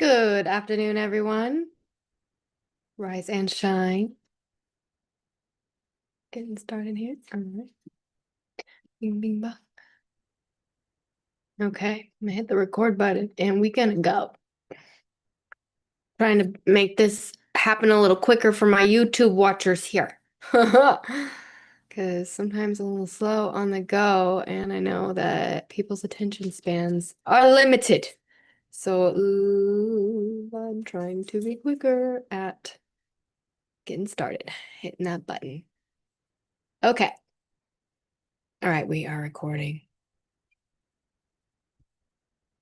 Good afternoon, everyone. Rise and shine. Getting started here. All right. Bing, bing, bong. Okay, I'm gonna hit the record button and we gonna go. Trying to make this happen a little quicker for my YouTube watchers here. Because sometimes a little slow on the go, and I know that people's attention spans are limited. So I'm trying to be quicker at getting started, hitting that button. Okay. All right, we are recording.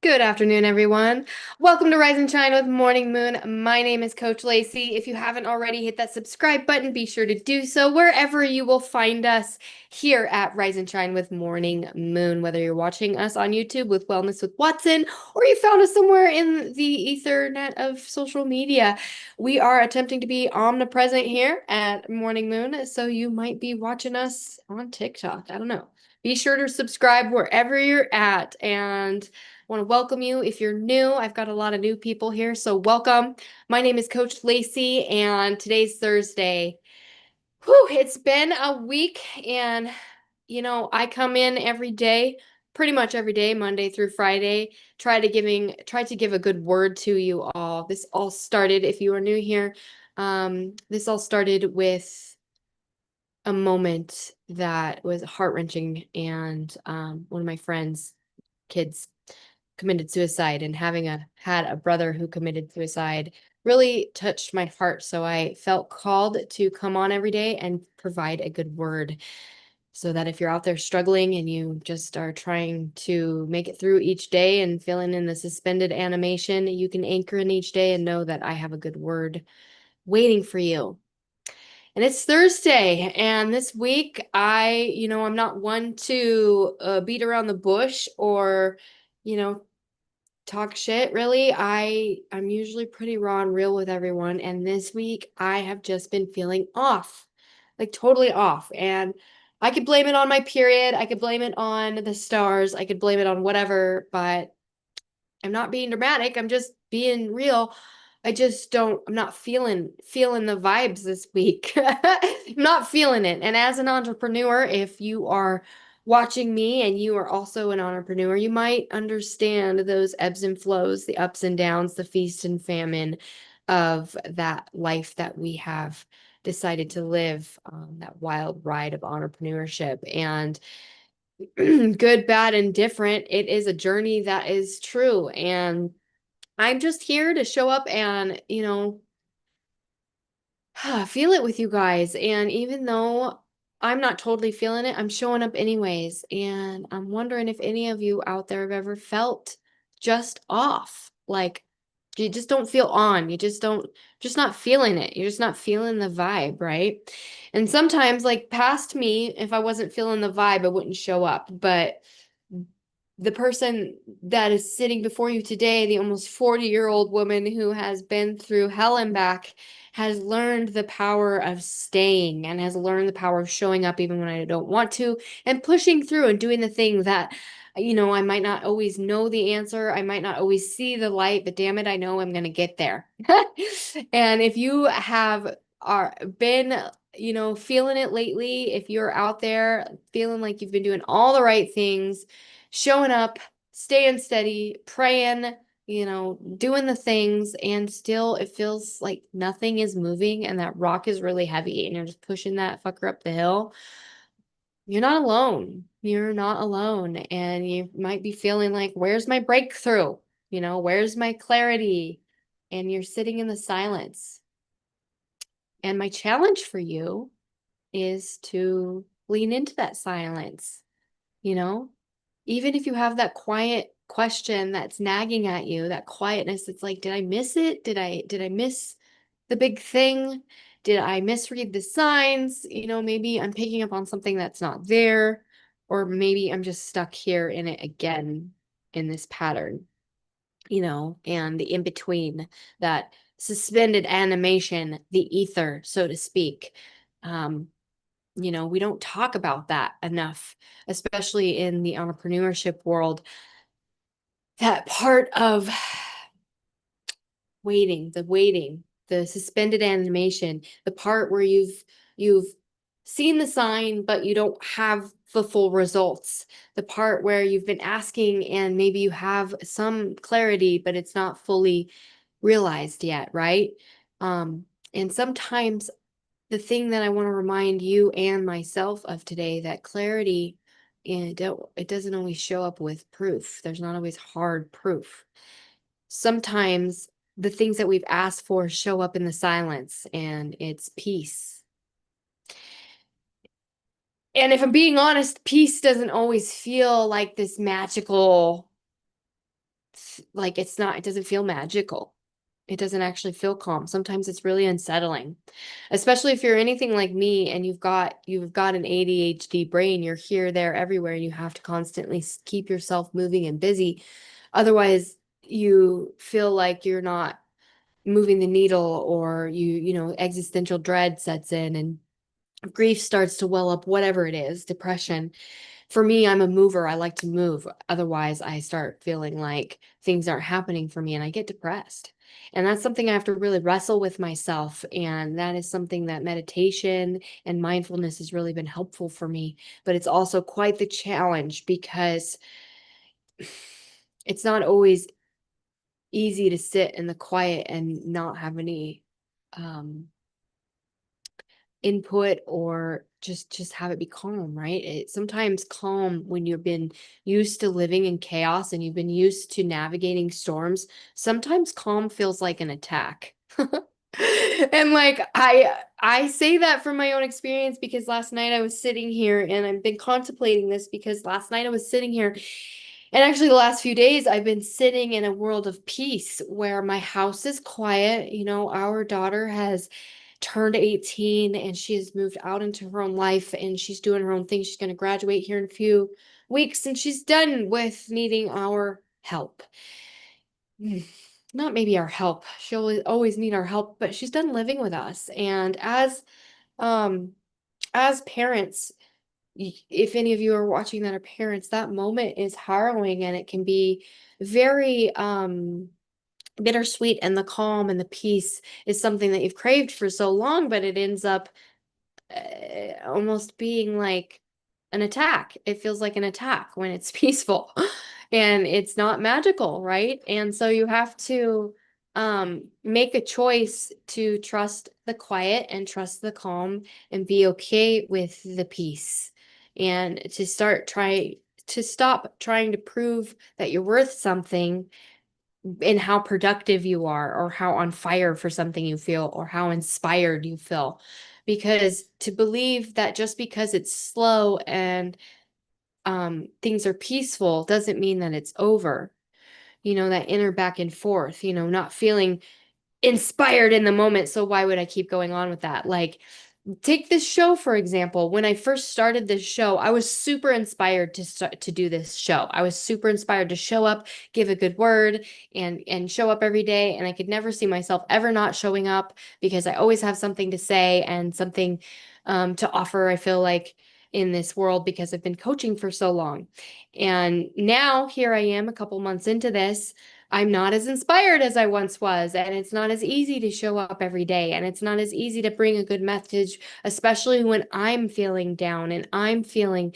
Good afternoon, everyone. Welcome to Rise and Shine with Morning Moon. My name is Coach Lacey. If you haven't already, hit that subscribe button. Be sure to do so wherever you will find us here at Rise and Shine with Morning Moon. Whether you're watching us on YouTube with Wellness with Watson or you found us somewhere in the ethernet of social media, we are attempting to be omnipresent here at Morning Moon. So you might be watching us on TikTok. I don't know. Be sure to subscribe wherever you're at, and want to welcome you. If you're new, I've got a lot of new people here, so welcome. My name is Coach Lacey, and today's Thursday. Whew, it's been a week, and I come in every day, pretty much every day, Monday through Friday, try to give a good word to you all. This all started, if you are new here, this all started with a moment that was heart-wrenching, and one of my friends' kids committed suicide, and having had a brother who committed suicide really touched my heart. So I felt called to come on every day and provide a good word, so that if you're out there struggling and you just are trying to make it through each day and feeling in the suspended animation, you can anchor in each day and know that I have a good word waiting for you. And it's Thursday, and this week I'm not one to beat around the bush or, you know, talk shit, really. I'm usually pretty raw and real with everyone, and this week I have just been feeling off. Like totally off. And I could blame it on my period, I could blame it on the stars, I could blame it on whatever, but I'm not being dramatic. I'm just being real. I'm not feeling the vibes this week. I'm not feeling it. And as an entrepreneur, if you are watching me and you are also an entrepreneur, you might understand those ebbs and flows, the ups and downs, the feast and famine of that life that we have decided to live, that wild ride of entrepreneurship. And good, bad, and different, it is a journey that is true. And I'm just here to show up and, feel it with you guys. And even though I'm not totally feeling it, I'm showing up anyways. And I'm wondering if any of you out there have ever felt just off. Like you just don't feel on. You just not feeling it. You're just not feeling the vibe, right? And sometimes, like past me, if I wasn't feeling the vibe, I wouldn't show up. But the person that is sitting before you today, the almost 40-year-old woman who has been through hell and back, has learned the power of staying and has learned the power of showing up even when I don't want to, and pushing through and doing the thing that, I might not always know the answer. I might not always see the light, but damn it, I know I'm going to get there. And if you have been, feeling it lately, if you're out there feeling like you've been doing all the right things, showing up, staying steady, praying, doing the things, and still it feels like nothing is moving and that rock is really heavy and you're just pushing that fucker up the hill. You're not alone. You're not alone. And you might be feeling like, where's my breakthrough? Where's my clarity? And you're sitting in the silence. And my challenge for you is to lean into that silence, you know? Even if you have that quiet question that's nagging at you, that quietness, it's like, did I miss it? Did I miss the big thing? Did I misread the signs? Maybe I'm picking up on something that's not there, or maybe I'm just stuck here in it again in this pattern, and the in between, that suspended animation, the ether, so to speak. Um, we don't talk about that enough, especially in the entrepreneurship world. That part of waiting, the suspended animation, the part where you've seen the sign, but you don't have the full results, the part where you've been asking and maybe you have some clarity, but it's not fully realized yet, right? And sometimes the thing that I want to remind you and myself of today, that clarity, and it doesn't always show up with proof. There's not always hard proof. Sometimes the things that we've asked for show up in the silence, and it's peace. And if I'm being honest, peace doesn't always feel like this magical, like it doesn't feel magical. It doesn't actually feel calm. Sometimes it's really unsettling, especially if you're anything like me and you've got an ADHD brain. You're here, there, everywhere, and you have to constantly keep yourself moving and busy. Otherwise, you feel like you're not moving the needle, or existential dread sets in and grief starts to well up, whatever it is, depression. For me, I'm a mover. I like to move. Otherwise, I start feeling like things aren't happening for me and I get depressed. And that's something I have to really wrestle with myself. And that is something that meditation and mindfulness has really been helpful for me. But it's also quite the challenge, because it's not always easy to sit in the quiet and not have any input, or just have it be calm, right? It's sometimes calm when you've been used to living in chaos and you've been used to navigating storms. Sometimes calm feels like an attack. And like I say that from my own experience, because last night I was sitting here, and I've been contemplating this because last night I was sitting here, and actually the last few days I've been sitting in a world of peace where my house is quiet. Our daughter has turned 18 and she has moved out into her own life, and she's doing her own thing. She's going to graduate here in a few weeks, and she's done with needing our help. Not maybe our help. She'll always need our help, but she's done living with us. And as parents, if any of you are watching that are parents, that moment is harrowing, and it can be very bittersweet, and the calm and the peace is something that you've craved for so long, but it ends up almost being like an attack. It feels like an attack when it's peaceful, and it's not magical, right? And so you have to make a choice to trust the quiet and trust the calm and be okay with the peace, and to stop trying to prove that you're worth something in how productive you are, or how on fire for something you feel, or how inspired you feel. Because to believe that just because it's slow and things are peaceful doesn't mean that it's over. That inner back and forth, not feeling inspired in the moment. So why would I keep going on with that? Like, take this show, for example. When I first started this show, I was super inspired to do this show. I was super inspired to show up, give a good word, and show up every day. And I could never see myself ever not showing up, because I always have something to say and something to offer, I feel like, in this world, because I've been coaching for so long. And now here I am a couple months into this. I'm not as inspired as I once was, and it's not as easy to show up every day, and it's not as easy to bring a good message, especially when I'm feeling down and I'm feeling,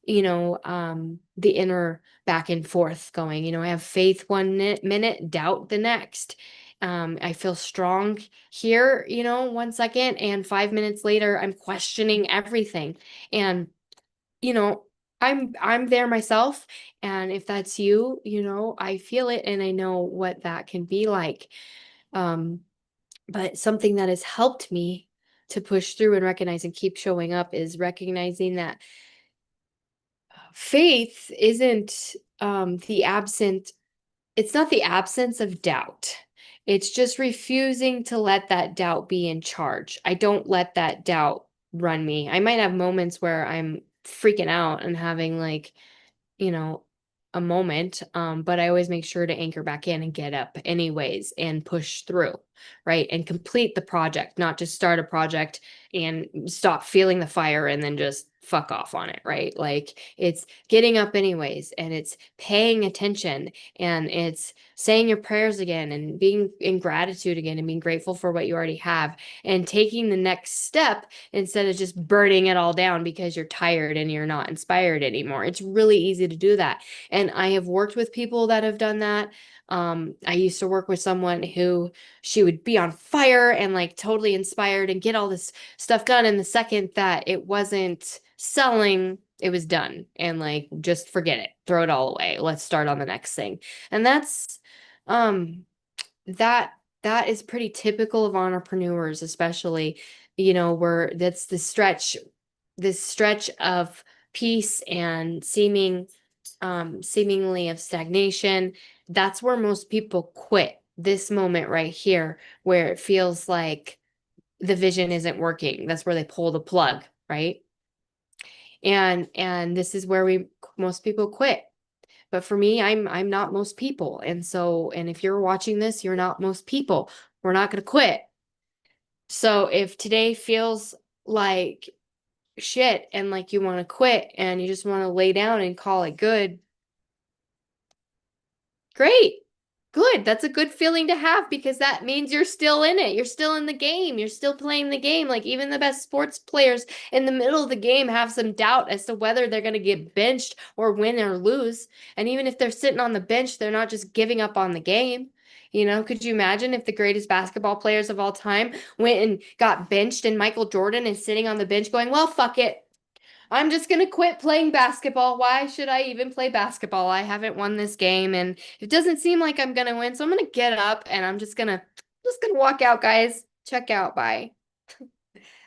the inner back and forth going. I have faith one minute, doubt the next. I feel strong here, 1 second, and 5 minutes later, I'm questioning everything. And you know, I'm there myself, and if that's you, I feel it and I know what that can be like. Um, but something that has helped me to push through and recognize and keep showing up is recognizing that faith isn't it's not the absence of doubt. It's just refusing to let that doubt be in charge. I don't let that doubt run me. I might have moments where I'm freaking out and having like, you know, a moment, but I always make sure to anchor back in and get up anyways and push through, right? And complete the project, not just start a project and stop feeling the fire and then just fuck off on it, right? Like it's getting up anyways, and it's paying attention, and it's saying your prayers again, and being in gratitude again, and being grateful for what you already have, and taking the next step instead of just burning it all down because you're tired and you're not inspired anymore. It's really easy to do that. And I have worked with people that have done that. I used to work with someone who she would be on fire and like totally inspired and get all this stuff done. And the second that it wasn't selling, it was done. And like, just forget it, throw it all away. Let's start on the next thing. And um, that that is pretty typical of entrepreneurs, especially, where that's this stretch of peace and seemingly of stagnation. That's where most people quit, this moment right here, where it feels like the vision isn't working. That's where they pull the plug, right? And this is where most people quit. But for me, I'm not most people. And if you're watching this, you're not most people. We're not going to quit. So if today feels like shit and like you want to quit and you just want to lay down and call it good, great. Good. That's a good feeling to have, because that means you're still in it. You're still in the game. You're still playing the game. Like even the best sports players in the middle of the game have some doubt as to whether they're going to get benched or win or lose. And even if they're sitting on the bench, they're not just giving up on the game. Could you imagine if the greatest basketball players of all time went and got benched and Michael Jordan is sitting on the bench going, well, fuck it. I'm just going to quit playing basketball. Why should I even play basketball? I haven't won this game and it doesn't seem like I'm going to win. So I'm going to get up and I'm just going to walk out, guys. Check out. Bye.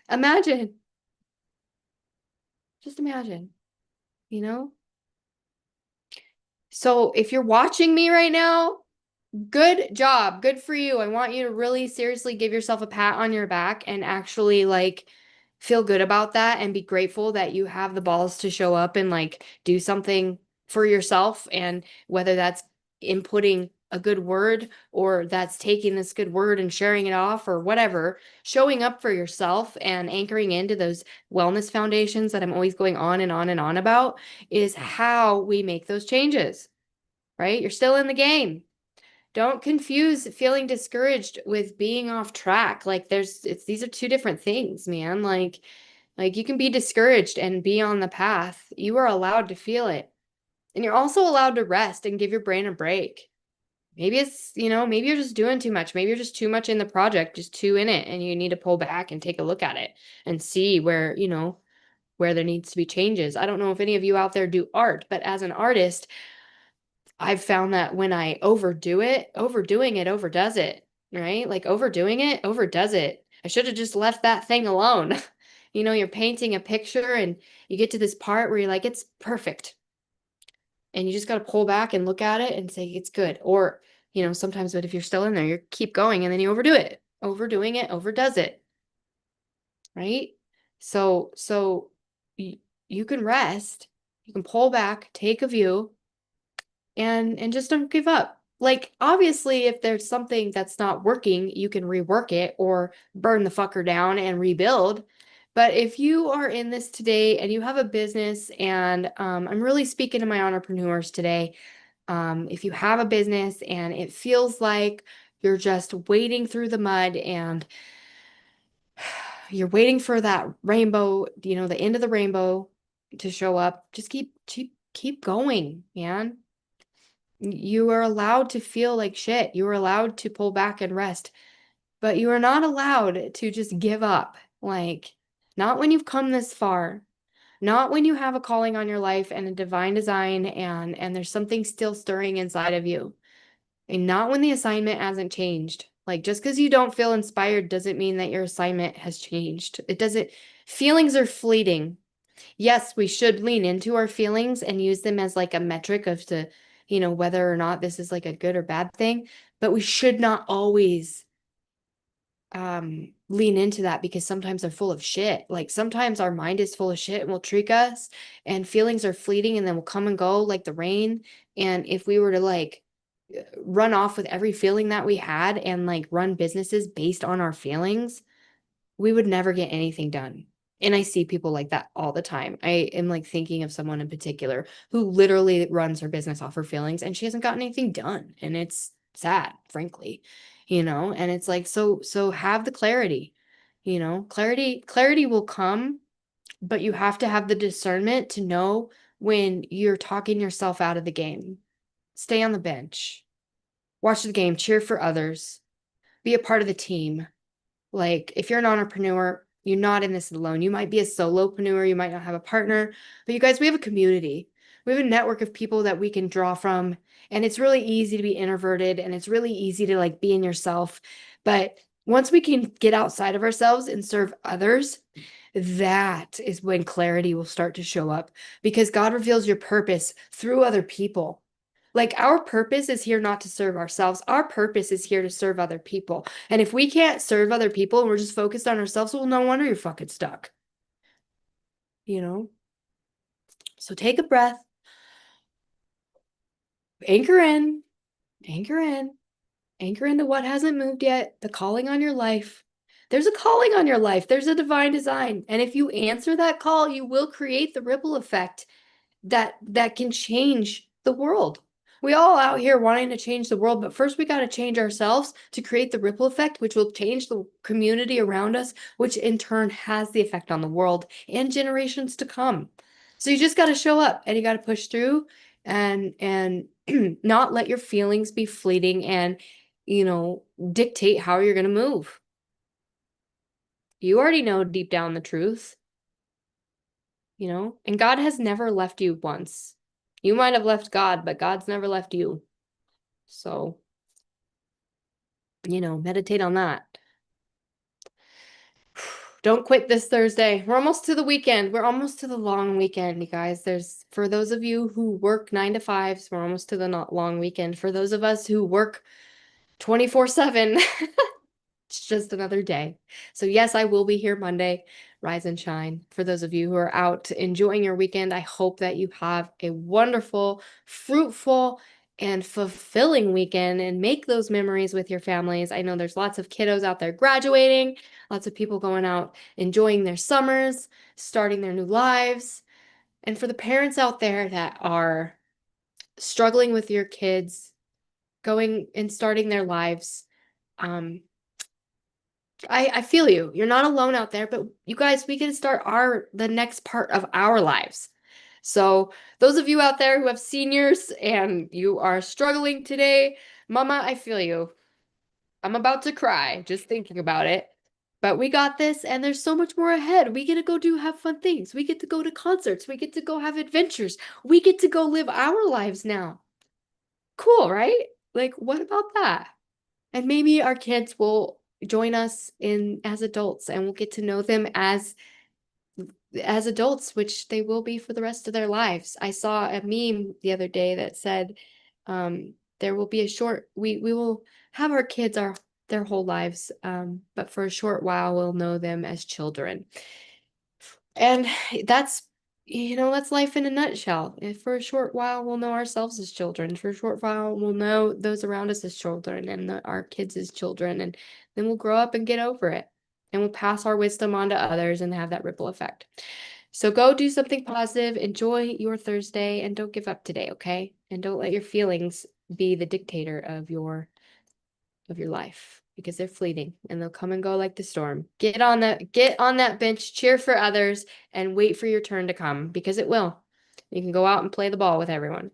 Imagine. Just imagine, you know? So if you're watching me right now, good job. Good for you. I want you to really seriously give yourself a pat on your back and actually like feel good about that and be grateful that you have the balls to show up and like do something for yourself. And whether that's inputting a good word or that's taking this good word and sharing it off or whatever, showing up for yourself and anchoring into those wellness foundations that I'm always going on and on and on about is how we make those changes, right? You're still in the game. Don't confuse feeling discouraged with being off track. Like these are two different things, man. Like you can be discouraged and be on the path. You are allowed to feel it. And you're also allowed to rest and give your brain a break. Maybe maybe you're just doing too much. Maybe you're just too much in the project, just too in it, and you need to pull back and take a look at it and see where there needs to be changes. I don't know if any of you out there do art, but as an artist, I've found that when I overdo it, overdoing it overdoes it, right? Like overdoing it overdoes it. I should have just left that thing alone. You're painting a picture and you get to this part where you're like, it's perfect. And you just got to pull back and look at it and say, it's good. Or, sometimes, but if you're still in there, you keep going and then you overdo it. Overdoing it overdoes it, right? So you can rest, you can pull back, take a view, and just don't give up. Like obviously if there's something that's not working, you can rework it or burn the fucker down and rebuild. But if you are in this today and you have a business, and I'm really speaking to my entrepreneurs today, if you have a business and it feels like you're just wading through the mud and you're waiting for that rainbow, the end of the rainbow to show up, just keep going, man. You are allowed to feel like shit. You are allowed to pull back and rest, but you are not allowed to just give up. Like, not when you've come this far, not when you have a calling on your life and a divine design, and there's something still stirring inside of you. And not when the assignment hasn't changed. Like, just because you don't feel inspired doesn't mean that your assignment has changed. It doesn't, feelings are fleeting. Yes, we should lean into our feelings and use them as like a metric of whether or not this is like a good or bad thing, but we should not always lean into that, because sometimes they're full of shit. Like sometimes our mind is full of shit and will trick us, and feelings are fleeting and then will come and go like the rain. And if we were to like run off with every feeling that we had and like run businesses based on our feelings, we would never get anything done. And I see people like that all the time. I am like thinking of someone in particular who literally runs her business off her feelings and she hasn't gotten anything done. And it's sad, frankly, and it's like, so have the clarity, clarity will come, but you have to have the discernment to know when you're talking yourself out of the game. Stay on the bench, watch the game, cheer for others, be a part of the team. Like, if you're an entrepreneur, you're not in this alone. You might be a solopreneur, you might not have a partner, but you guys, we have a community. We have a network of people that we can draw from, and it's really easy to be introverted and it's really easy to like be in yourself. But once we can get outside of ourselves and serve others, that is when clarity will start to show up because God reveals your purpose through other people. Like, our purpose is here not to serve ourselves. Our purpose is here to serve other people. And if we can't serve other people and we're just focused on ourselves, well, no wonder you're fucking stuck. You know? So take a breath, anchor in, anchor in, anchor into what hasn't moved yet, the calling on your life. There's a calling on your life. There's a divine design. And if you answer that call, you will create the ripple effect that can change the world. We all out here wanting to change the world, but first we got to change ourselves to create the ripple effect, which will change the community around us, which in turn has the effect on the world and generations to come. So you just got to show up and you got to push through and not let your feelings be fleeting and dictate how you're going to move. You already know deep down the truth. And God has never left you once. You might have left God, but God's never left you. So, meditate on that. Don't quit this Thursday. We're almost to the weekend. We're almost to the long weekend, you guys. For those of you who work 9 to 5s, we're almost to the not long weekend. For those of us who work 24/7, it's just another day. So yes, I will be here Monday. Rise and shine. For those of you who are out enjoying your weekend, I hope that you have a wonderful, fruitful, and fulfilling weekend and make those memories with your families. I know there's lots of kiddos out there graduating, lots of people going out enjoying their summers, starting their new lives. And for the parents out there that are struggling with your kids going and starting their lives, I feel you. You're not alone out there, but you guys, we can start the next part of our lives. So those of you out there who have seniors and you are struggling today, Mama, I feel you. I'm about to cry just thinking about it. But we got this, and there's so much more ahead. We get to go have fun things. We get to go to concerts. We get to go have adventures. We get to go live our lives now. Cool, right? Like, what about that? And maybe our kids will join us as adults and we'll get to know them as adults, which they will be for the rest of their lives. I saw a meme the other day that said, there will be we will have our kids their whole lives, but for a short while we'll know them as children. And that's that's life in a nutshell. If for a short while we'll know ourselves as children, for a short while we'll know those around us as children and our kids as children, and then we'll grow up and get over it. And we'll pass our wisdom on to others and have that ripple effect. So go do something positive, enjoy your Thursday, and don't give up today, okay? And don't let your feelings be the dictator of your life, because they're fleeting and they'll come and go like the storm. Get on that bench, cheer for others, and wait for your turn to come, because it will. You can go out and play the ball with everyone.